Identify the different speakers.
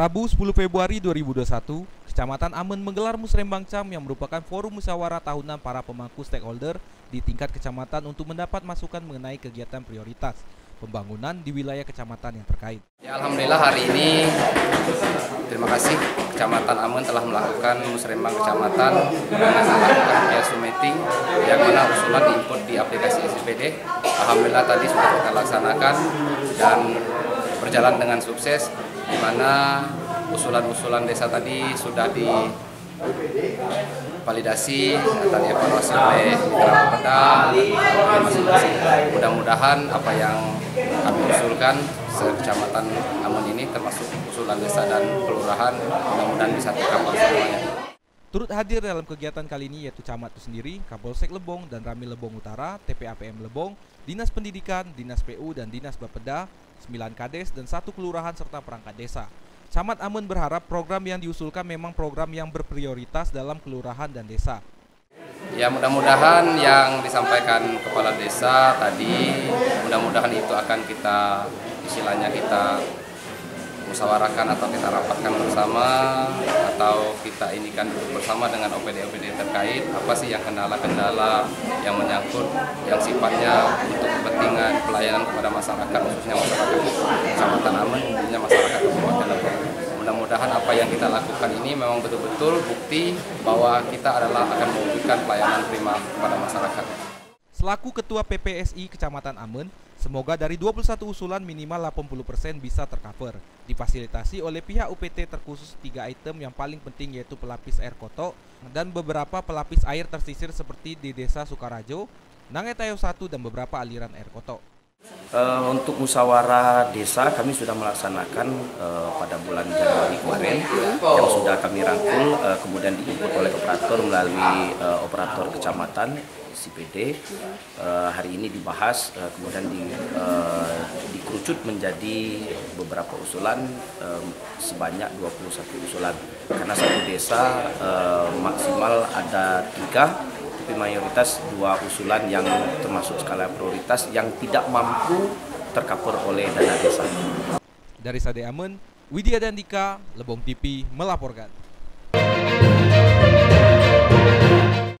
Speaker 1: Rabu 10 Februari 2021, Kecamatan Amen menggelar Musrembang Cam yang merupakan forum musyawarah tahunan para pemangku stakeholder di tingkat kecamatan untuk mendapat masukan mengenai kegiatan prioritas pembangunan di wilayah kecamatan yang terkait.
Speaker 2: Ya, alhamdulillah hari ini terima kasih Kecamatan Amen telah melakukan Musrembang Kecamatan dengan melakukan kegiatan meeting yang mana usulan diinput di aplikasi SPD. Alhamdulillah tadi sudah kita laksanakan dan berjalan dengan sukses, di mana usulan-usulan desa tadi sudah divalidasi atau dievaluasi oleh mitra Bapeda masing-masing. Mudah-mudahan apa yang kami usulkan se-Kecamatan Amen ini termasuk usulan desa dan kelurahan mudah-mudahan bisa terkabul semuanya.
Speaker 1: Turut hadir dalam kegiatan kali ini yaitu Camat itu sendiri, Kapolsek Lebong dan Ramil Lebong Utara, TPAPM Lebong, Dinas Pendidikan, Dinas PU dan Dinas Bapeda, 9 Kades dan 1 kelurahan serta perangkat desa. Camat Amen berharap program yang diusulkan memang program yang berprioritas dalam kelurahan dan desa.
Speaker 2: Ya, mudah-mudahan yang disampaikan kepala desa tadi, mudah-mudahan itu akan kita musyawarahkan atau kita rapatkan bersama atau kita inikan duduk bersama dengan OPD-OPD terkait apa sih yang kendala-kendala yang menyangkut yang sifatnya untuk kepentingan pelayanan kepada masyarakat, khususnya masyarakat Kecamatan Amen, tentunya masyarakat Kabupaten Lebong. Mudah-mudahan apa yang kita lakukan ini memang betul-betul bukti bahwa kita akan memberikan pelayanan prima kepada masyarakat.
Speaker 1: Selaku Ketua PPSI Kecamatan Amen, semoga dari 21 usulan minimal 80% bisa tercover, difasilitasi oleh pihak UPT terkhusus 3 item yang paling penting yaitu pelapis air kotok dan beberapa pelapis air tersisir seperti di Desa Sukarajo, Nangetayo 1 dan beberapa aliran air kotok.
Speaker 3: Untuk musyawarah desa kami sudah melaksanakan pada bulan Januari kemarin yang sudah kami rangkul, kemudian diinput oleh operator melalui operator kecamatan CPD. Hari ini dibahas, kemudian dikerucut menjadi beberapa usulan sebanyak 21 usulan. Karena satu desa maksimal ada 3. Tapi mayoritas 2 usulan yang termasuk skala prioritas yang tidak mampu tercover oleh dana desa.
Speaker 1: Dari Sade Amen, Widya Dandika, Lebong TV melaporkan.